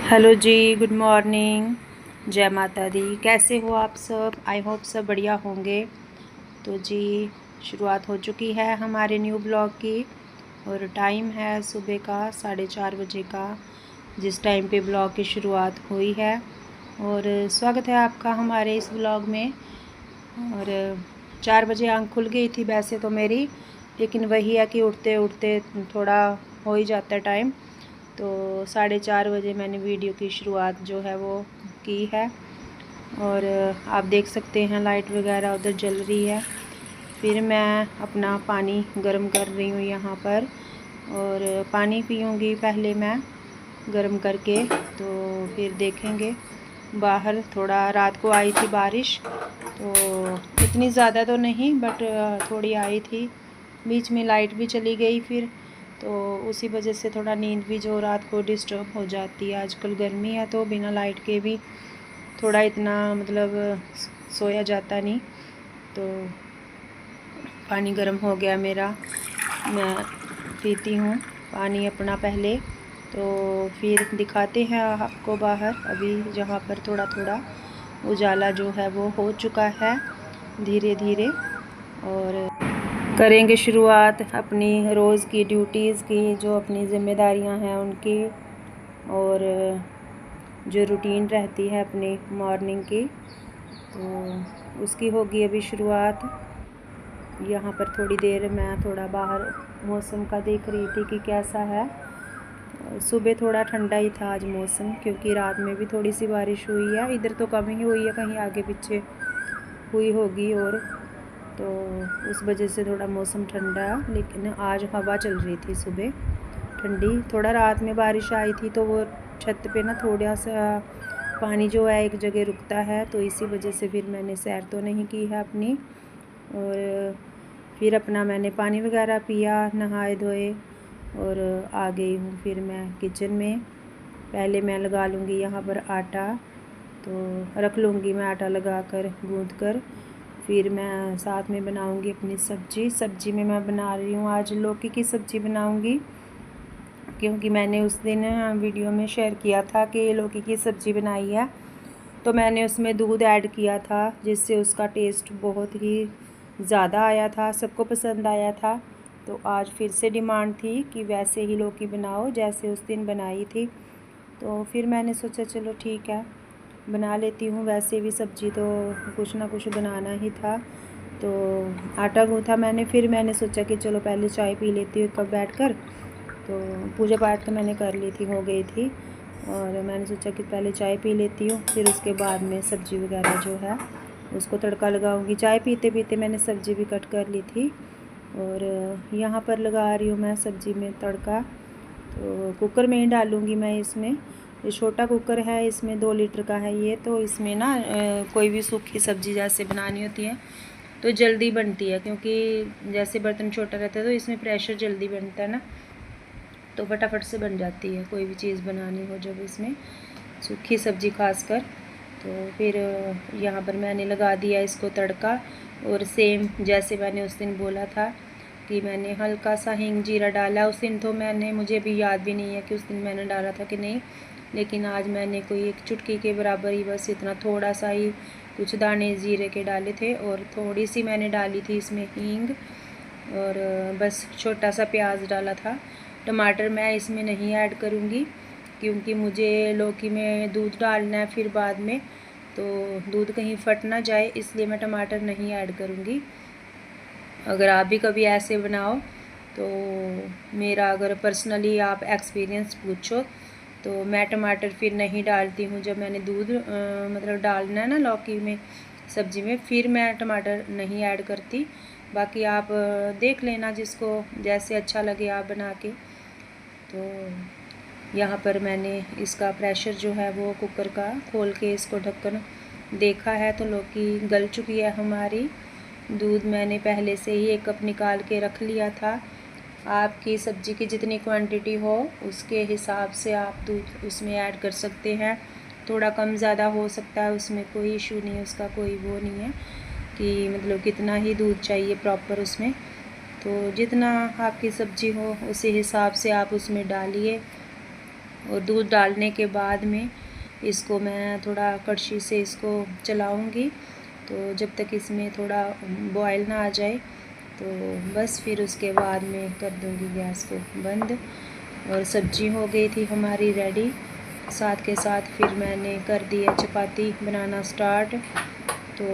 Hello जी, good morning. जय माता दी। कैसे हो आप सब? आई होप सब बढ़िया होंगे। तो जी, शुरुआत हो चुकी है हमारे न्यू ब्लॉग की और टाइम है सुबह का 4:30 बजे का, जिस टाइम पे ब्लॉग की शुरुआत हुई है। और स्वागत है आपका हमारे इस ब्लॉग में। और 4 बजे आँख खुल गई थी वैसे तो मेरी, लेकिन वही है कि उठते उठते थोड़ा हो ही जाता है टाइम। तो 4:30 बजे मैंने वीडियो की शुरुआत जो है वो की है। और आप देख सकते हैं लाइट वगैरह उधर जल रही है। फिर मैं अपना पानी गर्म कर रही हूँ यहाँ पर, और पानी पीऊँगी पहले मैं गर्म करके। तो फिर देखेंगे। बाहर थोड़ा रात को आई थी बारिश, तो इतनी ज़्यादा तो नहीं बट थोड़ी आई थी। बीच में लाइट भी चली गई फिर, तो उसी वजह से थोड़ा नींद भी जो रात को डिस्टर्ब हो जाती है। आजकल गर्मी है तो बिना लाइट के भी थोड़ा इतना मतलब सोया जाता नहीं। तो पानी गर्म हो गया मेरा, मैं पीती हूँ पानी अपना पहले। तो फिर दिखाते हैं आपको बाहर, अभी जहाँ पर थोड़ा थोड़ा उजाला जो है वो हो चुका है धीरे धीरे। और करेंगे शुरुआत अपनी रोज़ की ड्यूटीज़ की, जो अपनी ज़िम्मेदारियां हैं उनकी, और जो रूटीन रहती है अपनी मॉर्निंग की, तो उसकी होगी अभी शुरुआत। यहाँ पर थोड़ी देर मैं थोड़ा बाहर मौसम का देख रही थी कि कैसा है। सुबह थोड़ा ठंडा ही था आज मौसम, क्योंकि रात में भी थोड़ी सी बारिश हुई है। इधर तो कम ही हुई है, कहीं आगे पीछे हुई होगी। और तो उस वजह से थोड़ा मौसम ठंडा है, लेकिन आज हवा चल रही थी सुबह ठंडी। थोड़ा रात में बारिश आई थी तो वो छत पे ना थोड़ा सा पानी जो है एक जगह रुकता है, तो इसी वजह से फिर मैंने सैर तो नहीं की है अपनी। और फिर अपना मैंने पानी वगैरह पिया, नहाए धोए और आ गई हूँ फिर मैं किचन में। पहले मैं लगा लूँगी यहाँ पर आटा, तो रख लूँगी मैं आटा लगा कर गूँथ कर। फिर मैं साथ में बनाऊँगी अपनी सब्ज़ी में मैं बना रही हूँ आज लौकी की सब्ज़ी बनाऊँगी, क्योंकि मैंने उस दिन वीडियो में शेयर किया था कि लौकी की सब्ज़ी बनाई है, तो मैंने उसमें दूध ऐड किया था, जिससे उसका टेस्ट बहुत ही ज़्यादा आया था, सबको पसंद आया था। तो आज फिर से डिमांड थी कि वैसे ही लौकी बनाओ जैसे उस दिन बनाई थी। तो फिर मैंने सोचा चलो ठीक है, बना लेती हूँ। वैसे भी सब्ज़ी तो कुछ ना कुछ बनाना ही था। तो आटा गूँथा मैंने, फिर मैंने सोचा कि चलो पहले चाय पी लेती हूँ कब बैठकर। तो पूजा पाठ तो मैंने कर ली थी, हो गई थी, और मैंने सोचा कि पहले चाय पी लेती हूँ, फिर उसके बाद में सब्ज़ी वगैरह जो है उसको तड़का लगाऊंगी। चाय पीते पीते मैंने सब्ज़ी भी कट कर ली थी, और यहाँ पर लगा रही हूँ मैं सब्ज़ी में तड़का। तो कुकर में ही डालूँगी मैं इसमें। ये छोटा कुकर है, इसमें 2 लीटर का है ये। तो इसमें ना कोई भी सूखी सब्ज़ी जैसे बनानी होती है तो जल्दी बनती है, क्योंकि जैसे बर्तन छोटा रहता है तो इसमें प्रेशर जल्दी बनता है ना, तो फटाफट से बन जाती है कोई भी चीज़ बनानी हो जब इसमें सूखी सब्ज़ी खासकर। तो फिर यहाँ पर मैंने लगा दिया इसको तड़का। और सेम जैसे मैंने उस दिन बोला था कि मैंने हल्का सा हींग जीरा डाला उस दिन, तो मैंने मुझे भी याद भी नहीं है कि उस दिन मैंने डाला था कि नहीं, लेकिन आज मैंने कोई एक चुटकी के बराबर ही, बस इतना थोड़ा सा ही कुछ दाने जीरे के डाले थे, और थोड़ी सी मैंने डाली थी इसमें हींग, और बस छोटा सा प्याज डाला था। टमाटर मैं इसमें नहीं ऐड करूँगी, क्योंकि मुझे लौकी में दूध डालना है फिर बाद में, तो दूध कहीं फट ना जाए, इसलिए मैं टमाटर नहीं ऐड करूँगी। अगर आप भी कभी ऐसे बनाओ तो मेरा अगर पर्सनली आप एक्सपीरियंस पूछो तो मैं टमाटर फिर नहीं डालती हूँ। जब मैंने दूध मतलब डालना है ना लौकी में सब्ज़ी में, फिर मैं टमाटर नहीं ऐड करती। बाकी आप देख लेना, जिसको जैसे अच्छा लगे आप बना के। तो यहाँ पर मैंने इसका प्रेशर जो है वो कुकर का खोल के इसको ढक्कन देखा है, तो लौकी गल चुकी है हमारी। दूध मैंने पहले से ही 1 कप निकाल के रख लिया था। आपकी सब्ज़ी की जितनी क्वांटिटी हो उसके हिसाब से आप दूध उसमें ऐड कर सकते हैं। थोड़ा कम ज़्यादा हो सकता है, उसमें कोई इशू नहीं है, उसका कोई वो नहीं है कि मतलब कितना ही दूध चाहिए प्रॉपर उसमें। तो जितना आपकी सब्ज़ी हो उसी हिसाब से आप उसमें डालिए। और दूध डालने के बाद में इसको मैं थोड़ा कड़छी से इसको चलाऊंगी, तो जब तक इसमें थोड़ा बॉयल ना आ जाए तो बस फिर उसके बाद में कर दूंगी गैस को बंद। और सब्जी हो गई थी हमारी रेडी। साथ के साथ फिर मैंने कर दिया चपाती बनाना स्टार्ट। तो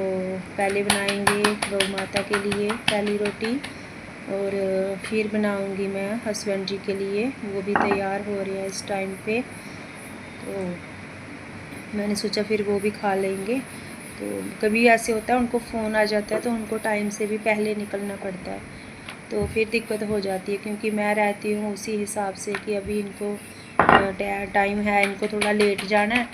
पहले बनाएंगे गौ माता के लिए पहली रोटी, और फिर बनाऊंगी मैं हस्बैंड जी के लिए, वो भी तैयार हो रहे हैं इस टाइम पे। तो मैंने सोचा फिर वो भी खा लेंगे। तो कभी ऐसे होता है उनको फ़ोन आ जाता है तो उनको टाइम से भी पहले निकलना पड़ता है, तो फिर दिक्कत हो जाती है, क्योंकि मैं रहती हूँ उसी हिसाब से कि अभी इनको टाइम है, इनको थोड़ा लेट जाना है,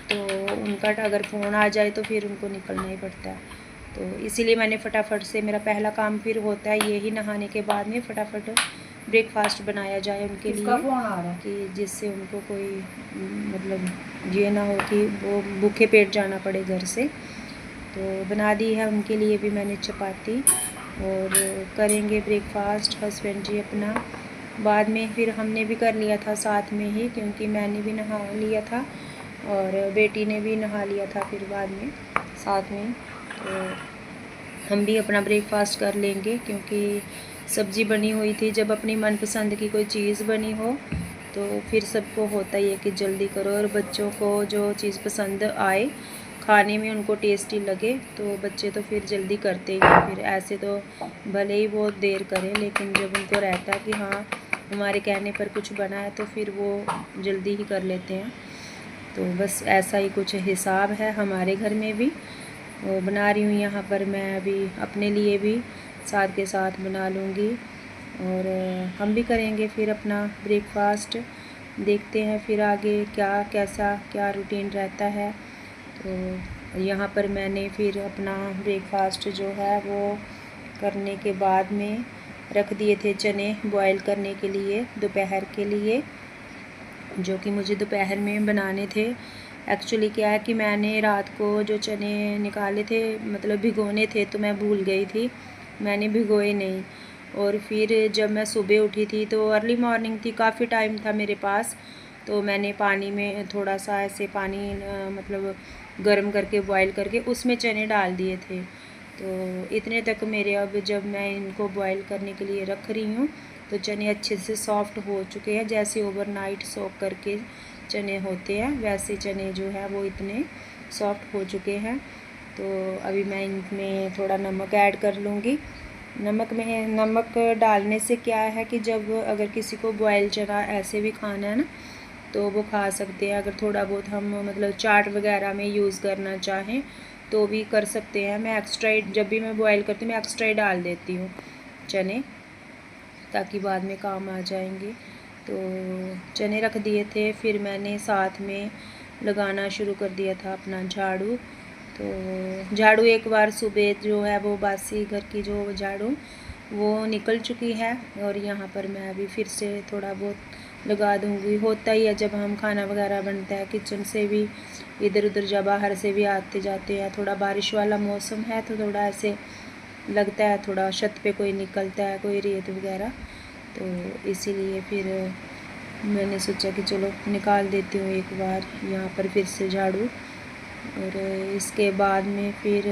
तो उनका अगर फ़ोन आ जाए तो फिर उनको निकलना ही पड़ता है। तो इसीलिए मैंने फटाफट से, मेरा पहला काम फिर होता है यही, नहाने के बाद में फटाफट ब्रेकफास्ट बनाया जाए उनके लिए, फ़ोन आ रहा है कि जिससे उनको कोई मतलब ये ना हो कि वो भूखे पेट जाना पड़े घर से। तो बना दी है उनके लिए भी मैंने चपाती, और करेंगे ब्रेकफास्ट हस्बैंड जी अपना। बाद में फिर हमने भी कर लिया था साथ में ही, क्योंकि मैंने भी नहा लिया था और बेटी ने भी नहा लिया था फिर बाद में साथ में। तो हम भी अपना ब्रेकफास्ट कर लेंगे, क्योंकि सब्ज़ी बनी हुई थी। जब अपनी मनपसंद की कोई चीज़ बनी हो तो फिर सबको होता ही है कि जल्दी करो, और बच्चों को जो चीज़ पसंद आए, खाने में उनको टेस्टी लगे, तो बच्चे तो फिर जल्दी करते ही हैं। फिर ऐसे तो भले ही बहुत देर करें, लेकिन जब उनको रहता है कि हाँ हमारे कहने पर कुछ बना है तो फिर वो जल्दी ही कर लेते हैं। तो बस ऐसा ही कुछ हिसाब है हमारे घर में भी। वो बना रही हूँ यहाँ पर मैं अभी अपने लिए भी, साथ के साथ बना लूँगी, और हम भी करेंगे फिर अपना ब्रेकफास्ट। देखते हैं फिर आगे क्या रूटीन रहता है। तो यहाँ पर मैंने फिर अपना ब्रेकफास्ट जो है वो करने के बाद में रख दिए थे चने बॉयल करने के लिए दोपहर के लिए, जो कि मुझे दोपहर में बनाने थे। एक्चुअली क्या है कि मैंने रात को जो चने निकाले थे, मतलब भिगोने थे, तो मैं भूल गई थी, मैंने भिगोए नहीं। और फिर जब मैं सुबह उठी थी तो अर्ली मॉर्निंग थी, काफ़ी टाइम था मेरे पास, तो मैंने पानी में थोड़ा सा ऐसे पानी मतलब गर्म करके बॉयल करके उसमें चने डाल दिए थे। तो इतने तक मेरे, अब जब मैं इनको बॉयल करने के लिए रख रही हूँ तो चने अच्छे से सॉफ़्ट हो चुके हैं, जैसे ओवरनाइट सोक करके चने होते हैं वैसे चने जो है वो इतने सॉफ़्ट हो चुके हैं। तो अभी मैं इनमें थोड़ा नमक ऐड कर लूँगी। नमक डालने से क्या है कि जब अगर किसी को बॉयल चना ऐसे भी खाना है ना तो वो खा सकते हैं। अगर थोड़ा बहुत हम मतलब चाट वगैरह में यूज़ करना चाहें तो भी कर सकते हैं। मैं एक्स्ट्रा, जब भी मैं बॉयल करती हूँ मैं एक्स्ट्रा ही डाल देती हूँ चने, ताकि बाद में काम आ जाएंगे। तो चने रख दिए थे, फिर मैंने साथ में लगाना शुरू कर दिया था अपना झाड़ू। तो झाड़ू एक बार सुबह जो है वो बासी घर की जो झाड़ू वो निकल चुकी है, और यहाँ पर मैं अभी फिर से थोड़ा बहुत लगा दूँगी। होता ही है जब हम खाना वगैरह बनता है, किचन से भी इधर उधर जा बाहर से भी आते जाते हैं, थोड़ा बारिश वाला मौसम है तो थोड़ा ऐसे लगता है, थोड़ा छत पे कोई निकलता है, कोई रेत वगैरह, तो इसीलिए फिर मैंने सोचा कि चलो निकाल देती हूँ एक बार यहाँ पर फिर से झाड़ू। और इसके बाद में फिर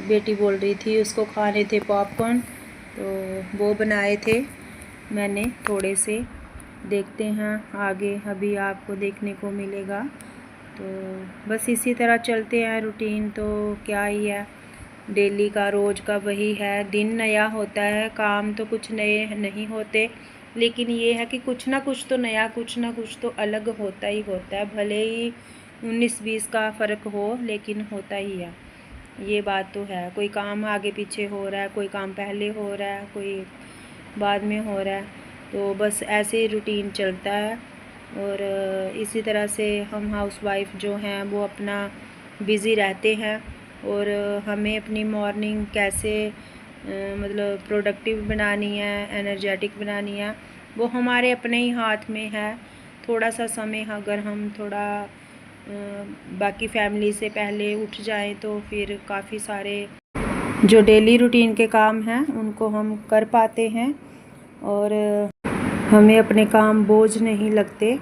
बेटी बोल रही थी उसको खाने थे पॉपकॉर्न, तो वो बनाए थे मैंने थोड़े से। देखते हैं आगे अभी आपको देखने को मिलेगा। तो बस इसी तरह चलते हैं रूटीन, तो क्या ही है, डेली का रोज़ का वही है। दिन नया होता है, काम तो कुछ नए नहीं होते, लेकिन ये है कि कुछ ना कुछ तो नया, कुछ ना कुछ तो अलग होता ही होता है। भले ही 19-20 का फ़र्क हो, लेकिन होता ही है, ये बात तो है। कोई काम आगे पीछे हो रहा है, कोई काम पहले हो रहा है, कोई बाद में हो रहा है, तो बस ऐसे ही रूटीन चलता है। और इसी तरह से हम हाउसवाइफ जो हैं वो अपना बिज़ी रहते हैं, और हमें अपनी मॉर्निंग कैसे मतलब प्रोडक्टिव बनानी है, एनर्जेटिक बनानी है, वो हमारे अपने ही हाथ में है। थोड़ा सा समय अगर हम थोड़ा बाकी फैमिली से पहले उठ जाएं तो फिर काफ़ी सारे जो डेली रूटीन के काम हैं उनको हम कर पाते हैं, और हमें अपने काम बोझ नहीं लगते।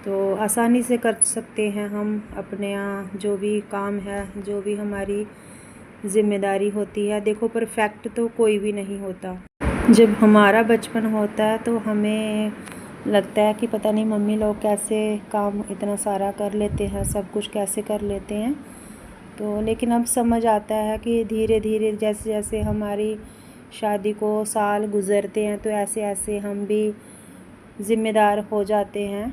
तो आसानी से कर सकते हैं हम अपने यहाँ जो भी काम है, जो भी हमारी ज़िम्मेदारी होती है। देखो परफेक्ट तो कोई भी नहीं होता। जब हमारा बचपन होता है तो हमें लगता है कि पता नहीं मम्मी लोग कैसे काम इतना सारा कर लेते हैं, सब कुछ कैसे कर लेते हैं। तो लेकिन अब समझ आता है कि धीरे धीरे जैसे जैसे हमारी शादी को साल गुज़रते हैं तो ऐसे ऐसे हम भी ज़िम्मेदार हो जाते हैं।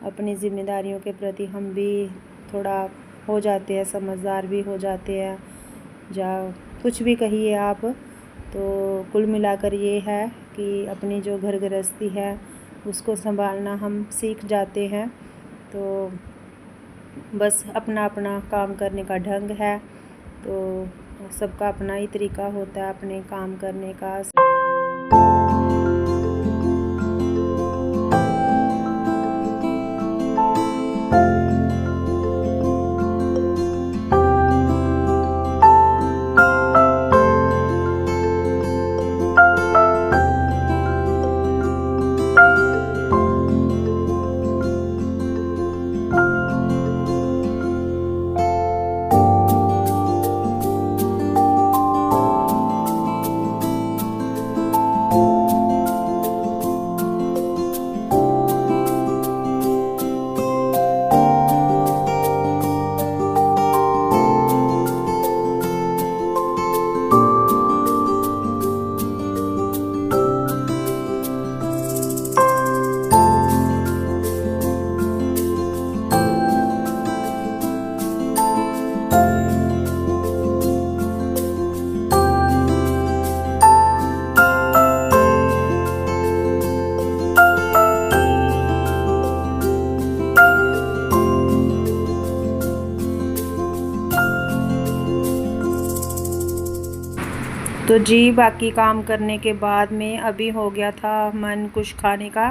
अपनी ज़िम्मेदारियों के प्रति हम भी थोड़ा हो जाते हैं, समझदार भी हो जाते हैं, या कुछ भी कहिए आप। तो कुल मिलाकर ये है कि अपनी जो घर गृहस्थी है उसको संभालना हम सीख जाते हैं। तो बस अपना अपना काम करने का ढंग है, तो सबका अपना ही तरीका होता है अपने काम करने का। तो जी बाकी काम करने के बाद में अभी हो गया था मन कुछ खाने का,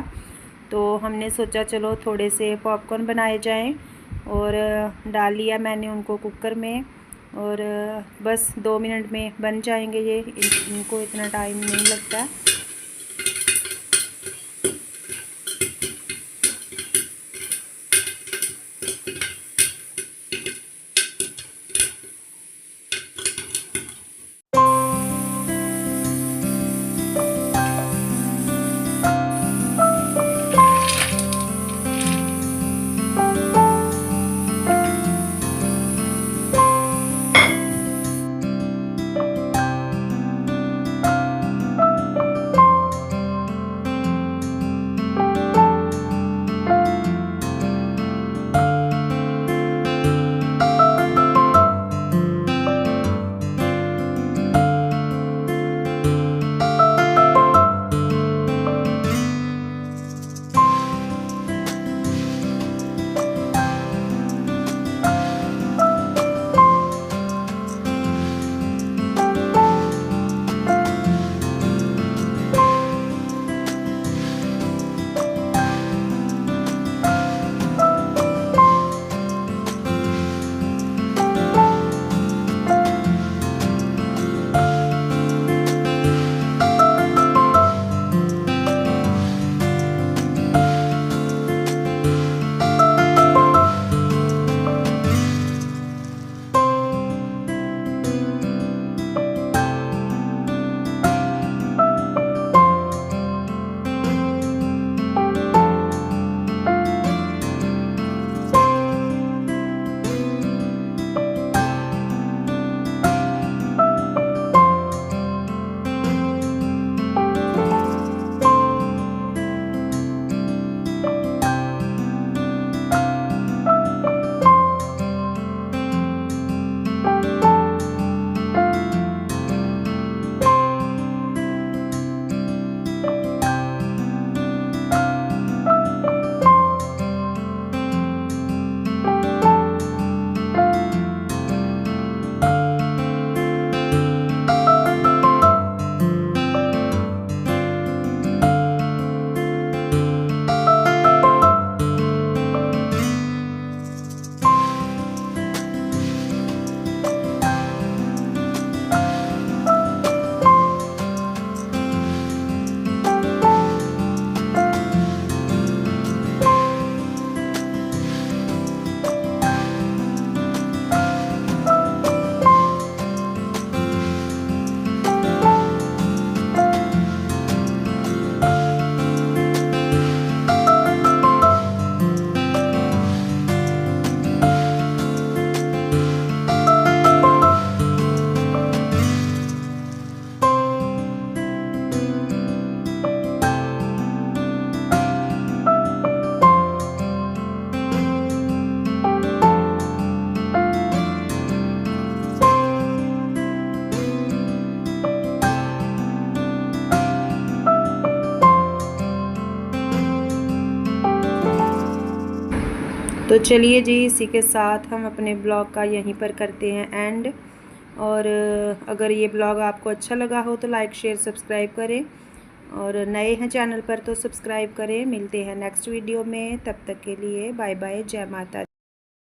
तो हमने सोचा चलो थोड़े से पॉपकॉर्न बनाए जाएं, और डाल लिया मैंने उनको कुकर में, और बस 2 मिनट में बन जाएंगे ये। इनको इतना टाइम नहीं लगता। तो चलिए जी, इसी के साथ हम अपने ब्लॉग का यहीं पर करते हैं एंड। और अगर ये ब्लॉग आपको अच्छा लगा हो तो लाइक शेयर सब्सक्राइब करें, और नए हैं चैनल पर तो सब्सक्राइब करें। मिलते हैं नेक्स्ट वीडियो में, तब तक के लिए बाय बाय, जय माता दी।